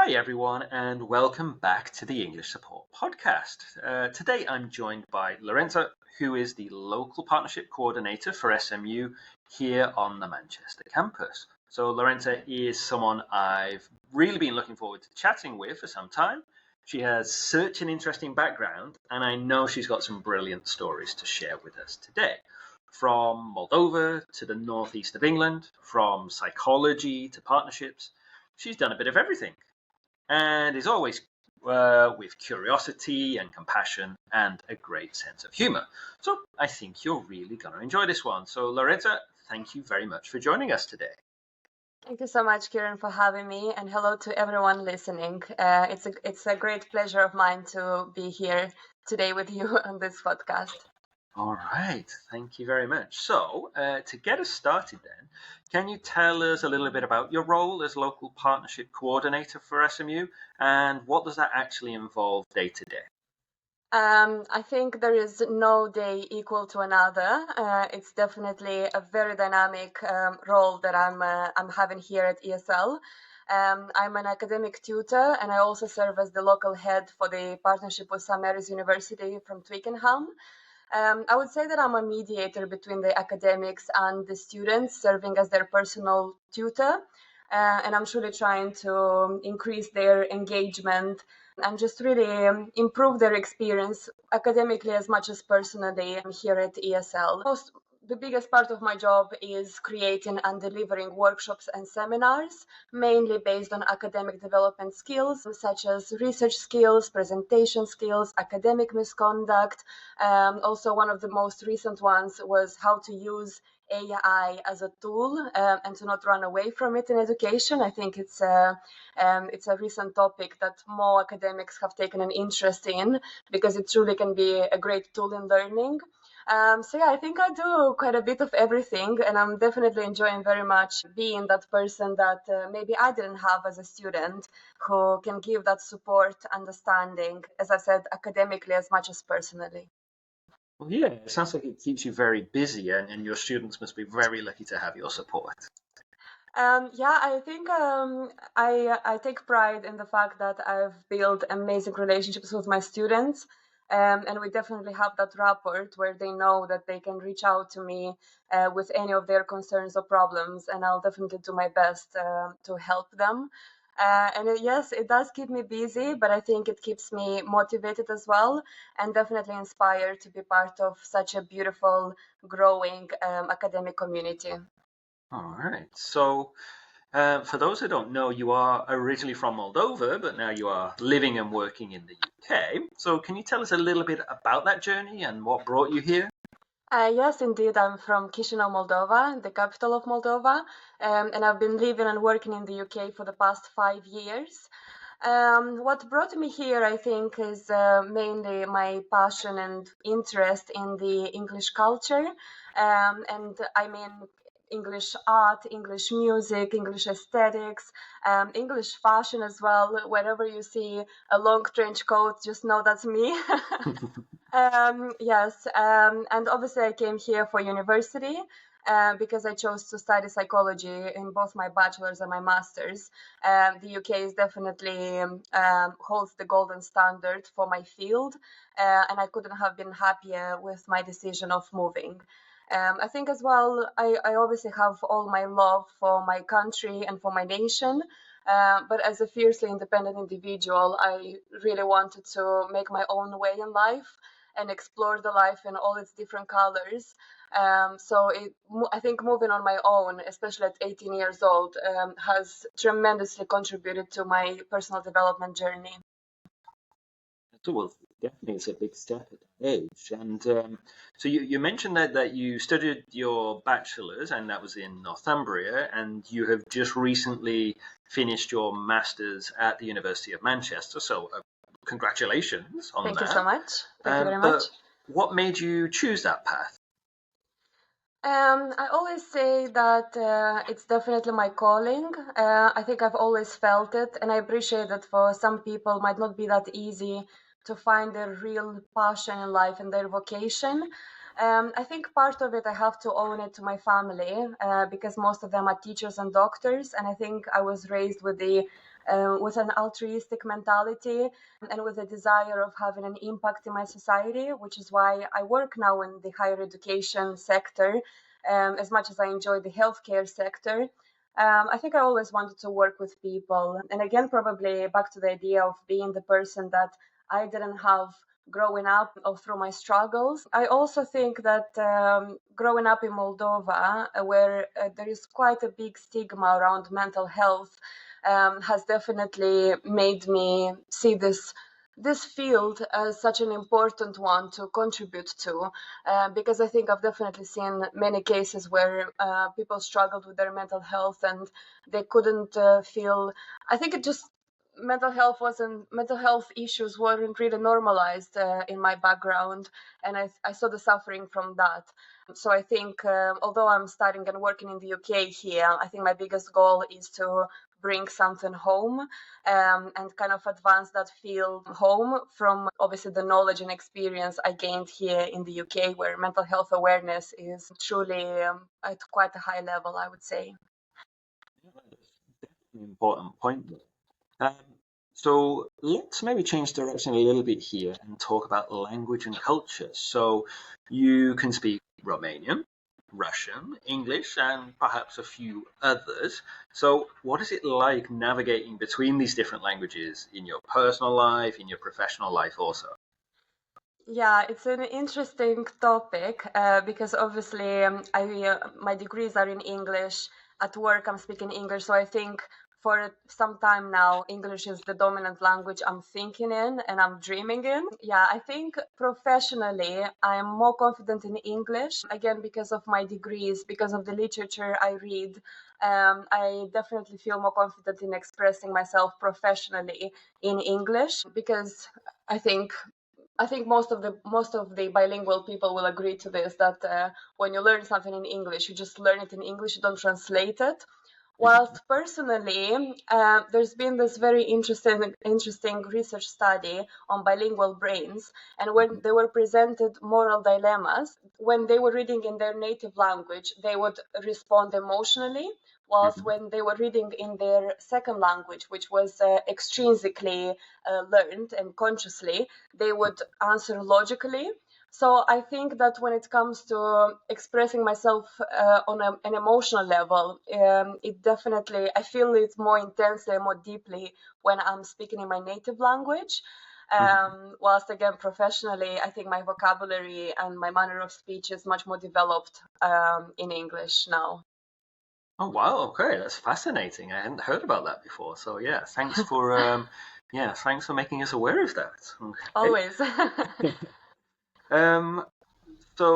Hi, everyone, and welcome back to the English Support Podcast. Today I'm joined by Laurența, who is the Local Partnership Co-ordinator for SMU here on the Manchester campus. So Laurența is someone I've really been looking forward to chatting with for some time. She has such an interesting background, and I know she's got some brilliant stories to share with us today. From Moldova to the northeast of England, from psychology to partnerships, she's done a bit of everything. And is always with curiosity and compassion and a great sense of humor. So I think you're really going to enjoy this one. So Laurența, thank you very much for joining us today. Thank you so much, Kieran, for having me, and hello to everyone listening. It's a great pleasure of mine to be here today with you on this podcast. All right, thank you very much. So to get us started then, can you tell us a little bit about your role as Local Partnership Coordinator for SMU, and what does that actually involve day to day? I think there is no day equal to another. It's definitely a very dynamic role that I'm having here at ESL. I'm an academic tutor, and I also serve as the local head for the partnership with St. Mary's University from Twickenham. I would say that I'm a mediator between the academics and the students, serving as their personal tutor. And I'm truly trying to increase their engagement and just really improve their experience academically as much as personally here at ESL. The biggest part of my job is creating and delivering workshops and seminars, mainly based on academic development skills, such as research skills, presentation skills, academic misconduct. Also, one of the most recent ones was how to use AI as a tool and to not run away from it in education. I think it's a recent topic that more academics have taken an interest in because it truly can be a great tool in learning. I think I do quite a bit of everything, and I'm definitely enjoying very much being that person that maybe I didn't have as a student, who can give that support, understanding, as I said, academically as much as personally. Well, yeah, it sounds like it keeps you very busy, and your students must be very lucky to have your support. I think I take pride in the fact that I've built amazing relationships with my students. And we definitely have that rapport where they know that they can reach out to me with any of their concerns or problems, and I'll definitely do my best to help them. Yes, it does keep me busy, but I think it keeps me motivated as well, and definitely inspired to be part of such a beautiful, growing academic community. All right. So, for those who don't know, you are originally from Moldova, but now you are living and working in the UK. So, can you tell us a little bit about that journey and what brought you here? Yes, indeed. I'm from Chisinau, Moldova, the capital of Moldova, and I've been living and working in the UK for the past 5 years. What brought me here, I think, is mainly my passion and interest in the English culture. And I mean, English art, English music, English aesthetics, English fashion as well. Wherever you see a long trench coat, just know that's me. Yes, and obviously I came here for university because I chose to study psychology in both my bachelor's and my master's. The UK is definitely holds the golden standard for my field, and I couldn't have been happier with my decision of moving. I think as well, I obviously have all my love for my country and for my nation. But as a fiercely independent individual, I really wanted to make my own way in life and explore the life in all its different colors. I think moving on my own, especially at 18 years old, has tremendously contributed to my personal development journey. Well, definitely it's a big step at that age. And so you mentioned that you studied your bachelor's, and that was in Northumbria, and you have just recently finished your master's at the University of Manchester. So congratulations on that. Thank you so much. Thank you very much. What made you choose that path? I always say that it's definitely my calling. I think I've always felt it, and I appreciate that for some people it might not be that easy to find their real passion in life and their vocation. I think part of it I have to own it to my family because most of them are teachers and doctors, and I think I was raised with the with an altruistic mentality and with a desire of having an impact in my society, which is why I work now in the higher education sector. As much as I enjoy the healthcare sector, I think I always wanted to work with people. And again, probably back to the idea of being the person that I didn't have growing up or through my struggles. I also think that growing up in Moldova, where there is quite a big stigma around mental health, has definitely made me see this field as such an important one to contribute to, because I think I've definitely seen many cases where people struggled with their mental health and they couldn't feel. I think it just mental health issues weren't really normalized in my background, and I saw the suffering from that. So I think although I'm studying and working in the UK here, I think my biggest goal is to bring something home and kind of advance that field home from obviously the knowledge and experience I gained here in the UK, where mental health awareness is truly at quite a high level, I would say. Yeah, that's definitely an important point. Um, so let's maybe change direction a little bit here and talk about language and culture. So you can speak Romanian, Russian, English, and perhaps a few others. So what is it like navigating between these different languages in your personal life, in your professional life also? Yeah, it's an interesting topic because obviously my degrees are in English. At work, I'm speaking English, so I think for some time now, English is the dominant language I'm thinking in and I'm dreaming in. Yeah, I think professionally, I'm more confident in English again because of my degrees, because of the literature I read. I definitely feel more confident in expressing myself professionally in English because I think most of the bilingual people will agree to this, that when you learn something in English, you just learn it in English, you don't translate it. Mhm. Whilst personally, there's been this very interesting research study on bilingual brains, and when they were presented moral dilemmas, when they were reading in their native language, they would respond emotionally, whilst Mhm. when they were reading in their second language, which was extrinsically learned and consciously, they would answer logically. So I think that when it comes to expressing myself on an emotional level, it definitely, I feel it more intensely and more deeply when I'm speaking in my native language. Mhm. Whilst again, professionally, I think my vocabulary and my manner of speech is much more developed in English now. Oh wow, okay, that's fascinating. I hadn't heard about that before. So yeah, thanks for making us aware of that. Okay. Always. Um, so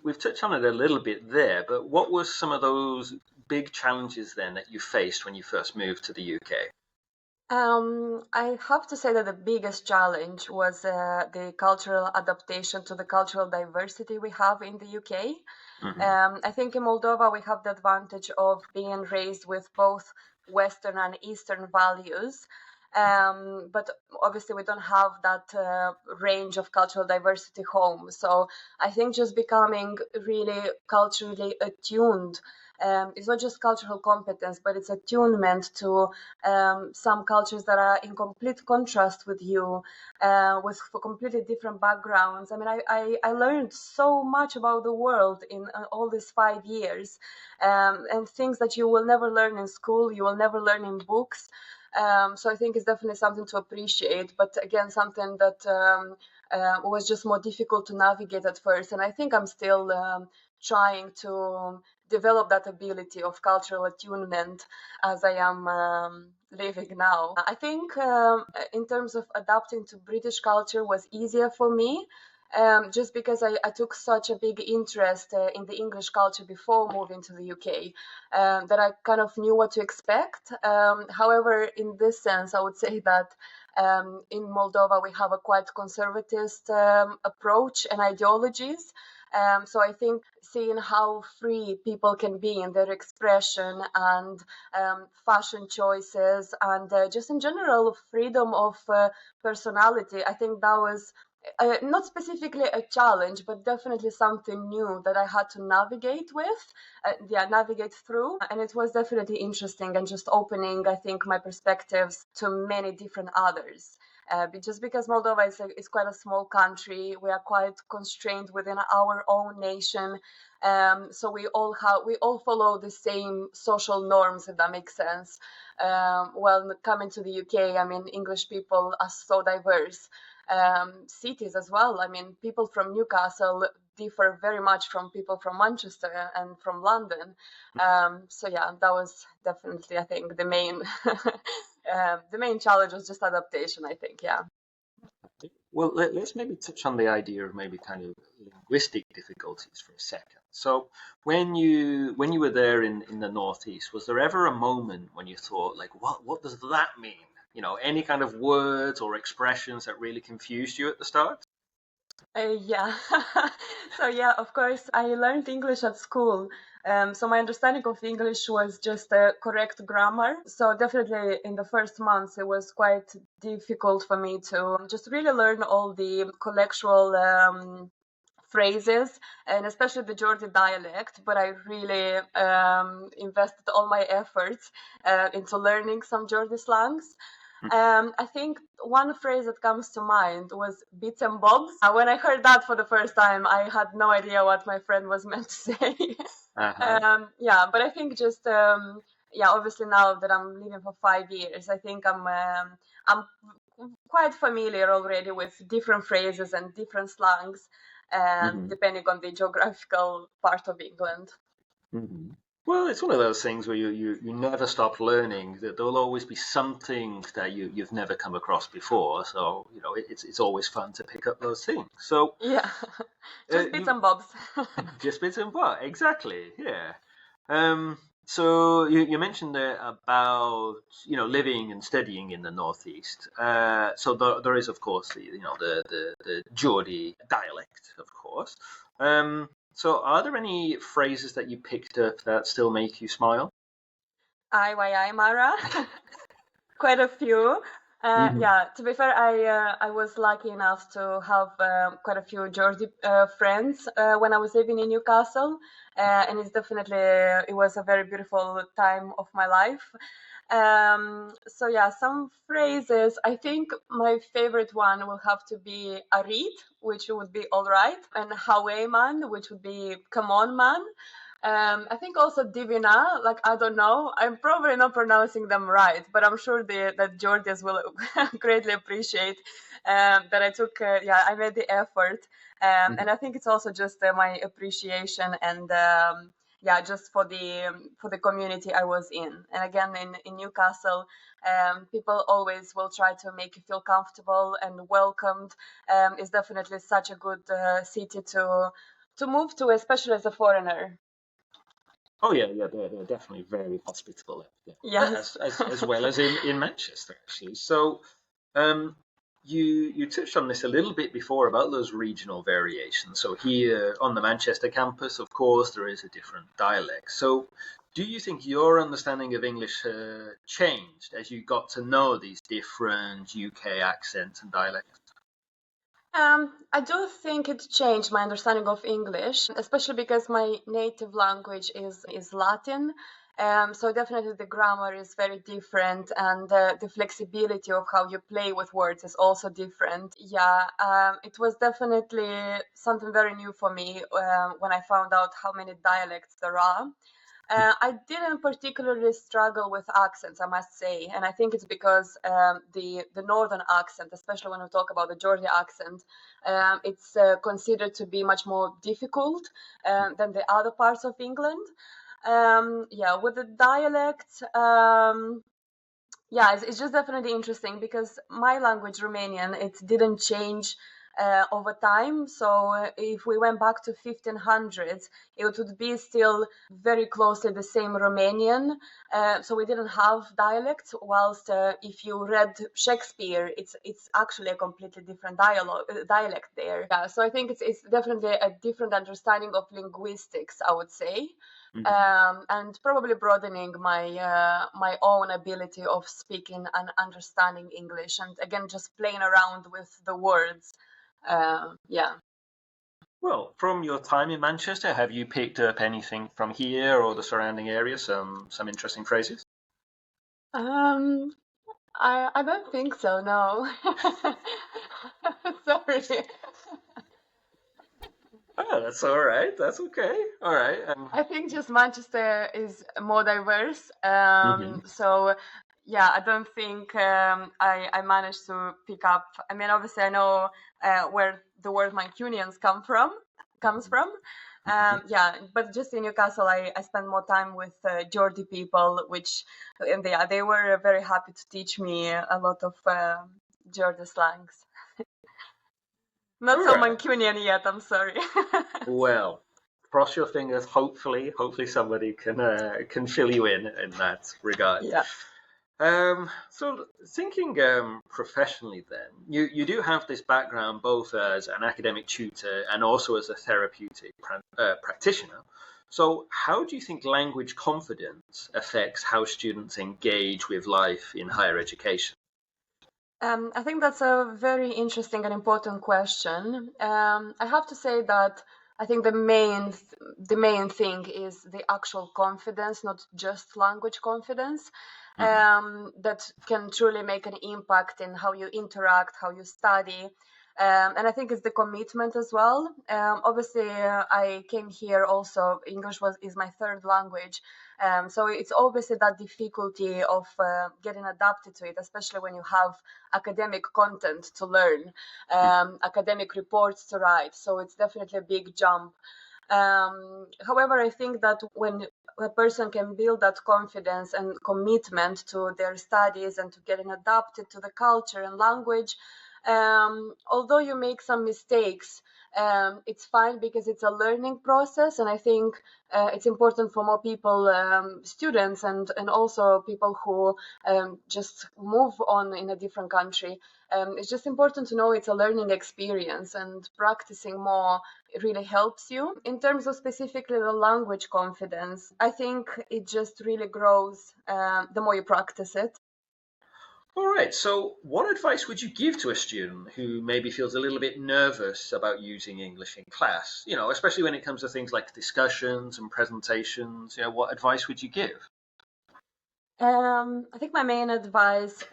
we've touched on it a little bit there, but what were some of those big challenges then that you faced when you first moved to the UK? I have to say that the biggest challenge was the cultural adaptation to the cultural diversity we have in the UK. Hmm. I think in Moldova we have the advantage of being raised with both Western and Eastern values. But obviously we don't have that range of cultural diversity home. So I think just becoming really culturally attuned, it's not just cultural competence, but it's attunement to some cultures that are in complete contrast with you, with completely different backgrounds. I mean, I learned so much about the world in all these 5 years, and things that you will never learn in school, you will never learn in books. So I think it's definitely something to appreciate, but again, something that was just more difficult to navigate at first. And I think I'm still trying to develop that ability of cultural attunement as I am living now. I think in terms of adapting to British culture was easier for me. Just because I took such a big interest in the English culture before moving to the UK, that I kind of knew what to expect. However, in this sense, I would say that in Moldova we have a quite conservatist approach and ideologies. So I think seeing how free people can be in their expression and fashion choices and just in general freedom of personality, I think that was not specifically a challenge, but definitely something new that I had to navigate with, navigate through. And it was definitely interesting and just opening, I think, my perspectives to many different others. Just because Moldova is quite a small country, we are quite constrained within our own nation. So we all follow the same social norms, if that makes sense. Well, coming to the UK, I mean, English people are so diverse. Cities as well. I mean, people from Newcastle differ very much from people from Manchester and from London. So yeah, that was definitely, I think, the main the main challenge was just adaptation, I think. Yeah. Well, let's maybe touch on the idea of maybe kind of linguistic difficulties for a second. So when you were there in the Northeast, was there ever a moment when you thought like, what does that mean? You know, any kind of words or expressions that really confused you at the start? Yeah. So yeah, of course, I learned English at school. So my understanding of English was just correct grammar. So definitely in the first months, it was quite difficult for me to just really learn all the colloquial phrases, and especially the Geordie dialect. But I really invested all my efforts into learning some Geordie slangs. I think one phrase that comes to mind was bits and bobs. When I heard that for the first time, I had no idea what my friend was meant to say. Uh-huh. Yeah, but I think just yeah, obviously now that I'm living for 5 years, I think I'm quite familiar already with different phrases and different slangs, Hmm. depending on the geographical part of England. Hmm. Well, it's one of those things where you never stop learning. That there'll always be something that you've never come across before. So, you know, it's always fun to pick up those things. So, Yeah, just bits you and bobs. just bits and what? Exactly, yeah. Um, so you mentioned there about living and studying in the Northeast. So there is of course the Geordie dialect, of course. So are there any phrases that you picked up that still make you smile? Aye, why, aye, Mara. Quite a few. Hmm. Yeah, to be fair, I was lucky enough to have quite a few Geordie friends when I was living in Newcastle, and it was a very beautiful time of my life. So yeah, some phrases. I think my favorite one will have to be "arit," which would be "all right," and "Hawe man," which would be "come on man." I think also Divina, like I don't know, I'm probably not pronouncing them right, but I'm sure that Georgians will greatly appreciate that I took, I made the effort, Hmm. and I think it's also just my appreciation and just for the community I was in. And again, in Newcastle, people always will try to make you feel comfortable and welcomed. It's definitely such a good city to move to, especially as a foreigner. Oh yeah, yeah, they're definitely very hospitable up there, Yes. as well as in Manchester actually. So Um, you touched on this a little bit before about those regional variations. So here on the Manchester campus, of course, there is a different dialect. So do you think your understanding of English changed as you got to know these different UK accents and dialects? I do think it changed my understanding of English, especially because my native language is Latin. So definitely the grammar is very different, and the flexibility of how you play with words is also different. Yeah, it was definitely something very new for me when I found out how many dialects there are. I didn't particularly struggle with accents, I must say, and I think it's because the northern accent, especially when we talk about the Geordie accent, it's considered to be much more difficult than the other parts of England. Yeah, with the dialect, yeah, it's just definitely interesting because my language, Romanian, it didn't change over time. So if we went back to 1500s, it would be still very closely the same Romanian. So we didn't have dialects. Whilst if you read Shakespeare, it's actually a completely different dialect there. Yeah, so I think it's definitely a different understanding of linguistics, I would say, Hmm. and probably broadening my own ability of speaking and understanding English, and again just playing around with the words. Yeah. Well, from your time in Manchester, have you picked up anything from here or the surrounding area? Some interesting phrases? Um, I don't think so, no. Sorry. Oh, that's all right. That's okay. All right. I think just Manchester is more diverse. Mhm. So yeah, I don't think I managed to pick up. I mean, obviously I know where the word Mancunians comes from. Yeah, but just in Newcastle, I spent more time with Geordie people, which and they were very happy to teach me a lot of Geordie slangs. Not All so right. Mancunian yet, I'm sorry. Well, cross your fingers. Hopefully somebody can fill you in that regard. Yeah. So thinking professionally, then you do have this background both as an academic tutor and also as a therapeutic practitioner. So how do you think language confidence affects how students engage with life in higher education? I think that's a very interesting and important question. I have to say that I think the main thing is the actual confidence, not just language confidence, Mhm. that can truly make an impact in how you interact, how you study. And I think it's the commitment as well. Obviously, I came here also. English is my third language, so it's obviously that difficulty of getting adapted to it, especially when you have academic content to learn, academic reports to write. So it's definitely a big jump. However, I think that when a person can build that confidence and commitment to their studies and to getting adapted to the culture and language, although you make some mistakes, it's fine because it's a learning process. And I think it's important for more people, students, and also people who just move on in a different country. It's just important to know it's a learning experience, and practicing more really helps you. In terms of specifically the language confidence, I think it just really grows the more you practice it. All right. So, what advice would you give to a student who maybe feels a little bit nervous about using English in class? Especially when it comes to things like discussions and presentations. What advice would you give? I think my main advice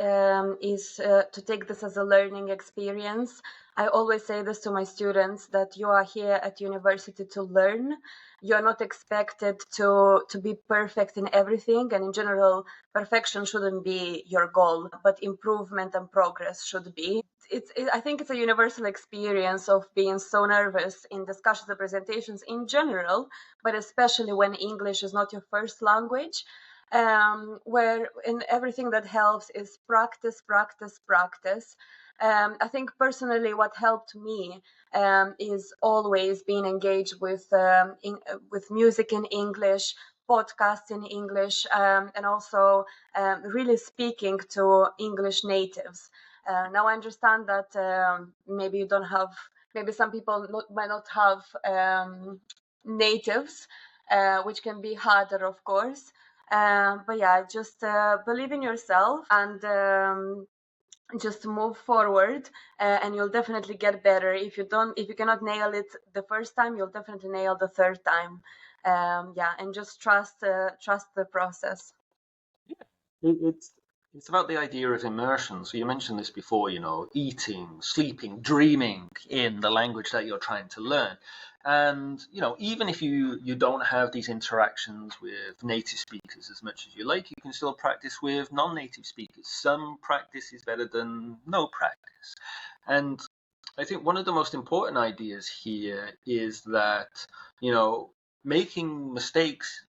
is to take this as a learning experience. I always say this to my students that you are here at university to learn. You are not expected to be perfect in everything, and in general, perfection shouldn't be your goal, but improvement and progress should be. I think it's a universal experience of being so nervous in discussions and presentations in general, but especially when English is not your first language, where in everything that helps is practice, practice, practice. I think personally, what helped me is always being engaged with music in English, podcasts in English, and also really speaking to English natives. Now I understand that maybe you don't have, maybe some people might not have natives, which can be harder, of course. But yeah, just believe in yourself and just move forward, and you'll definitely get better. If you cannot nail it the first time, you'll definitely nail the third time. Yeah, and just trust the process. It's about the idea of immersion. So you mentioned this before, eating, sleeping, dreaming in the language that you're trying to learn. And, even if you don't have these interactions with native speakers as much as you like, you can still practice with non-native speakers. Some practice is better than no practice. And I think one of the most important ideas here is that, making mistakes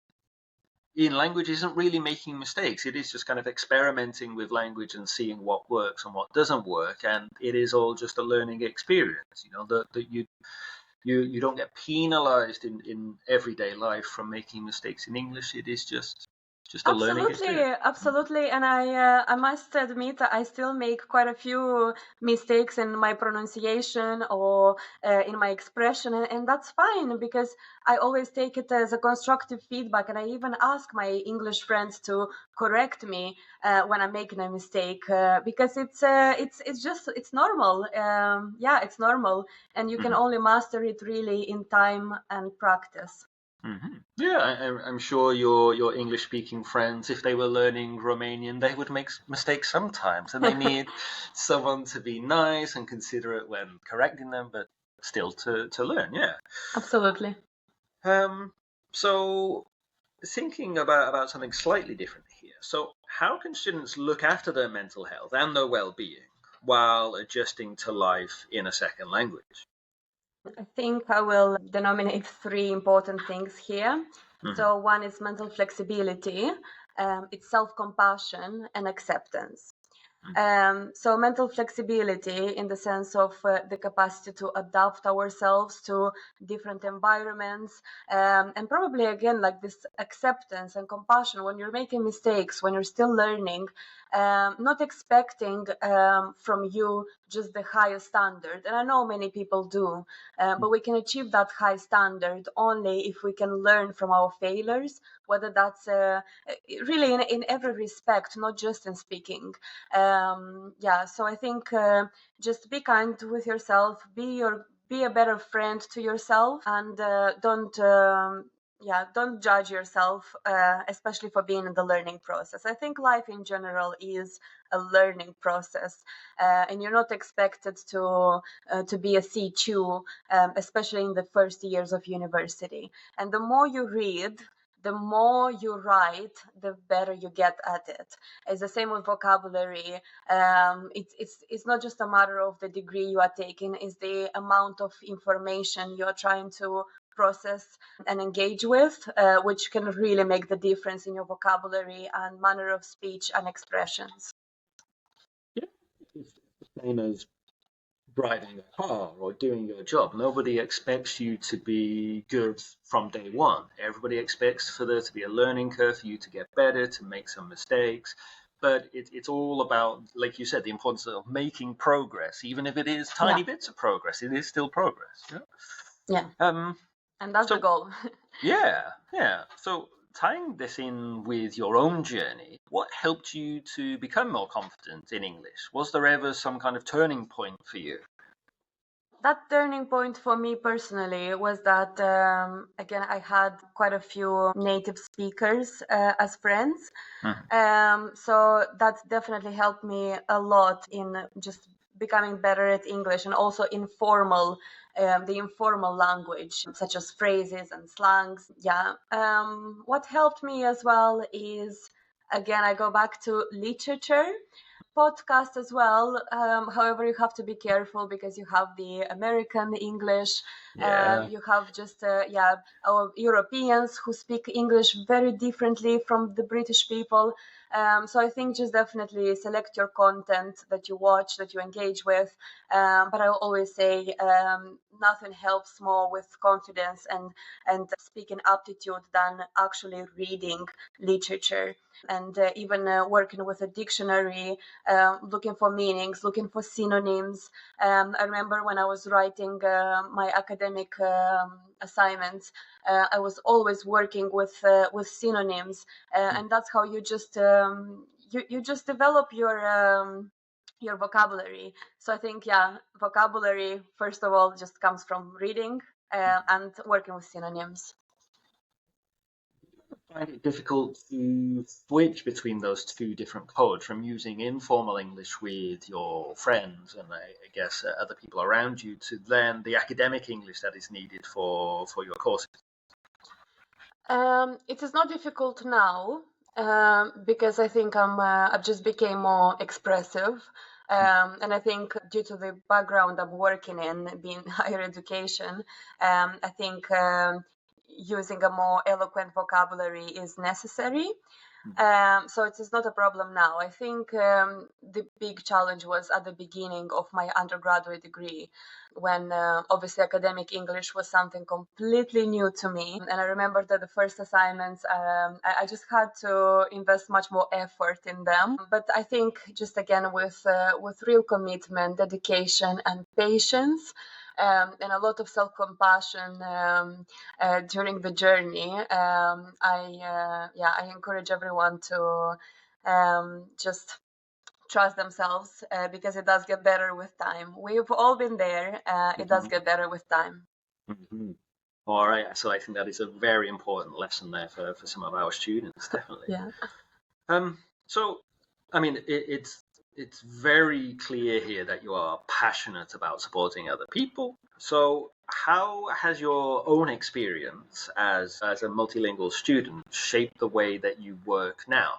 in language isn't really making mistakes. It is just kind of experimenting with language and seeing what works and what doesn't work. And it is all just a learning experience, that you don't get penalized in everyday life from making mistakes in English. It is just Just a learning experience. Absolutely. And I must admit that I still make quite a few mistakes in my pronunciation or in my expression, and that's fine because I always take it as a constructive feedback, and I even ask my English friends to correct me when I'm making a mistake because it's normal. It's normal, and you can only master it really in time and practice. Yeah, I'm sure your English-speaking friends, if they were learning Romanian, they would make mistakes sometimes, and they need someone to be nice and considerate when correcting them, but still to learn. Yeah, absolutely. So thinking about something slightly different here. So how can students look after their mental health and their well-being while adjusting to life in a second language? I think I will denominate three important things here. So one is mental flexibility, it's self-compassion and acceptance. So mental flexibility in the sense of the capacity to adapt ourselves to different environments, and probably again like this acceptance and compassion when you're making mistakes, when you're still learning, not expecting from you just the highest standard. And I know many people do, but we can achieve that high standard only if we can learn from our failures, whether that's really in every respect, not just in speaking. So I think just be kind with yourself, be a better friend to yourself, and don't judge yourself, especially for being in the learning process. I think life in general is a learning process, and you're not expected to be a C2, especially in the first years of university. And the more you read, the more you write, the better you get at it. It's the same with vocabulary. It's not just a matter of the degree you are taking, it's the amount of information you are trying to process and engage with, which can really make the difference in your vocabulary and manner of speech and expressions. Yeah, it's the same as driving a car or doing your job. Nobody expects you to be good from day one. Everybody expects for there to be a learning curve for you to get better, to make some mistakes. But it's all about, like you said, the importance of making progress. Even if it is tiny bits of progress, it is still progress. Yeah. And that's the goal. Yeah. So tying this in with your own journey, what helped you to become more confident in English? Was there ever some kind of turning point for you? That turning point for me personally was that, again, I had quite a few native speakers as friends. So that definitely helped me a lot in just becoming better at English, and also the informal language, such as phrases and slangs. What helped me as well is, again, I go back to literature. Podcast as well. However, you have to be careful because you have the American English. You have just our Europeans who speak English very differently from the British people. So I think just definitely select your content that you watch, that you engage with. But I always say nothing helps more with confidence and speaking aptitude than actually reading literature. And even working with a dictionary, looking for meanings, looking for synonyms. I remember when I was writing my academic assignments, I was always working with synonyms, and that's how you just you just develop your vocabulary. So I think vocabulary first of all just comes from reading and working with synonyms. Find it difficult to switch between those two different codes, from using informal English with your friends and I guess other people around you, to then the academic English that is needed for your courses? It is not difficult now because I think I've just became more expressive. And I think due to the background I'm working in, being higher education, I think using a more eloquent vocabulary is necessary. So it is not a problem now. I think the big challenge was at the beginning of my undergraduate degree, when obviously academic English was something completely new to me. And I remember that the first assignments, I just had to invest much more effort in them. But I think just again with real commitment, dedication, and patience, and a lot of self-compassion during the journey. I encourage everyone to just trust themselves because it does get better with time. We've all been there. It does get better with time. Mm-hmm. All right. So I think that is a very important lesson there for some of our students, definitely. Yeah. So, I mean, it's very clear here that you are passionate about supporting other people. So how has your own experience as a multilingual student shaped the way that you work now?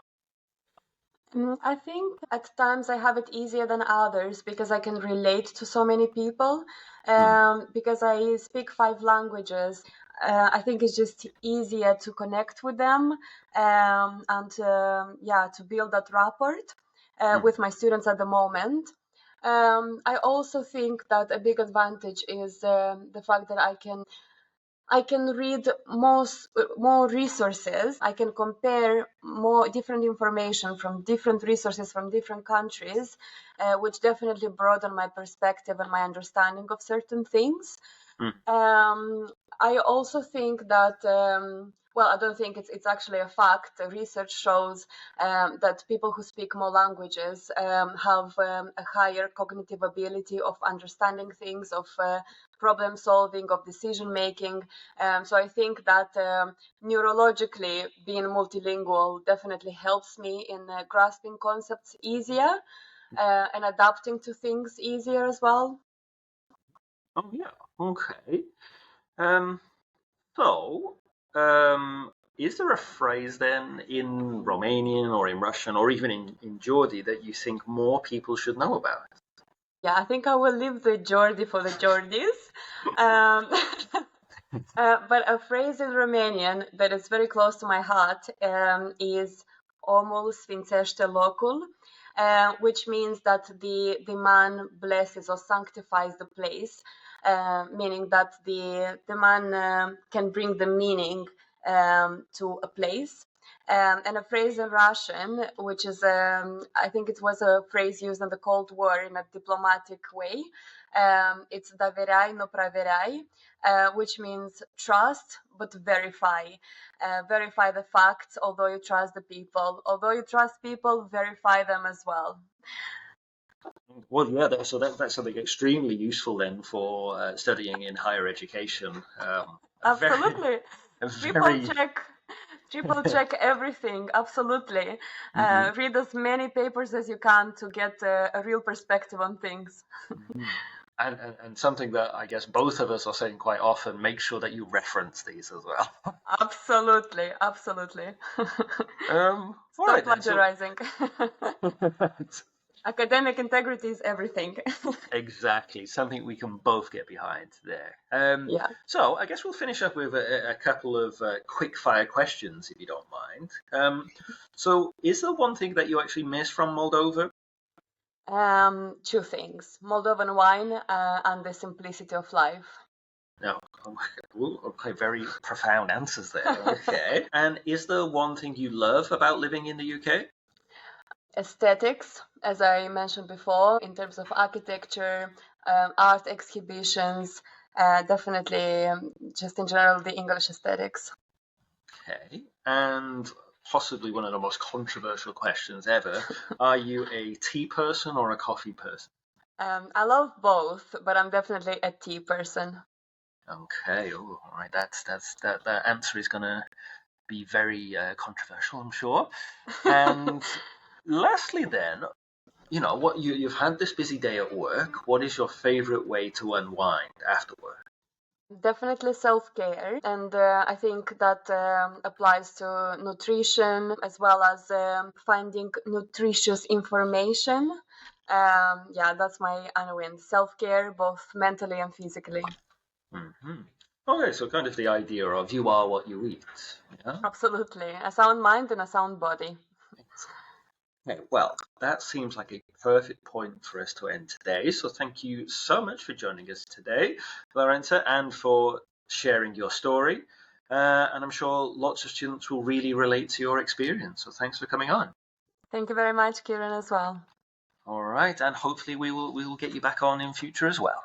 I think at times I have it easier than others because I can relate to so many people. Because I speak 5 languages, I think it's just easier to connect with them and to build that rapport with my students at the moment. I also think that a big advantage is the fact that I can read more resources. I can compare more different information from different resources from different countries, which definitely broaden my perspective and my understanding of certain things. I also think that, I don't think it's actually a fact. The research shows that people who speak more languages have a higher cognitive ability of understanding things, of problem solving, of decision making. So I think that neurologically being multilingual definitely helps me in grasping concepts easier and adapting to things easier as well. Oh yeah, okay. So, is there a phrase then in Romanian or in Russian or even in Geordie that you think more people should know about? Yeah, I think I will leave the Geordie for the Geordies. But a phrase in Romanian that is very close to my heart is omul sfințește locul, which means that the man blesses or sanctifies the place, meaning that the man can bring the meaning to a place. And a phrase in Russian, which is, I think it was a phrase used in the Cold War in a diplomatic way. It's доверяй, но проверяй, which means trust, but verify. Verify the facts, although you trust the people. Although you trust people, verify them as well. Well, yeah, that's something extremely useful then for studying in higher education. Absolutely. Triple check everything. Absolutely. Read as many papers as you can to get a real perspective on things. And something that I guess both of us are saying quite often, make sure that you reference these as well. Absolutely. Stop plagiarizing. Academic integrity is everything. Exactly, something we can both get behind there. So I guess we'll finish up with a couple of quick fire questions, if you don't mind. So is there one thing that you actually miss from Moldova? 2 things: Moldovan wine and the simplicity of life. No, okay, very profound answers there. Okay. And is there one thing you love about living in the UK? Aesthetics, as I mentioned before, in terms of architecture, art exhibitions, definitely just in general the English aesthetics. Okay. And possibly one of the most controversial questions ever. Are you a tea person or a coffee person? I love both, but I'm definitely a tea person. Okay, all right. That answer is gonna be very controversial, I'm sure. And lastly, then, what you've had this busy day at work. What is your favorite way to unwind after work? Definitely self-care, and I think that applies to nutrition as well as finding nutritious information. That's my unwind. Self-care, both mentally and physically. Mm-hmm. Okay, so kind of the idea of you are what you eat. Yeah. Absolutely. A sound mind and a sound body. Okay, well, that seems like a perfect point for us to end today. So thank you so much for joining us today, Laurența, and for sharing your story. And I'm sure lots of students will really relate to your experience. So thanks for coming on. Thank you very much, Kieran, as well. All right, and hopefully we will get you back on in future as well.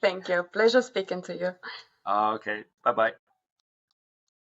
Thank you. Pleasure speaking to you. Okay, bye bye.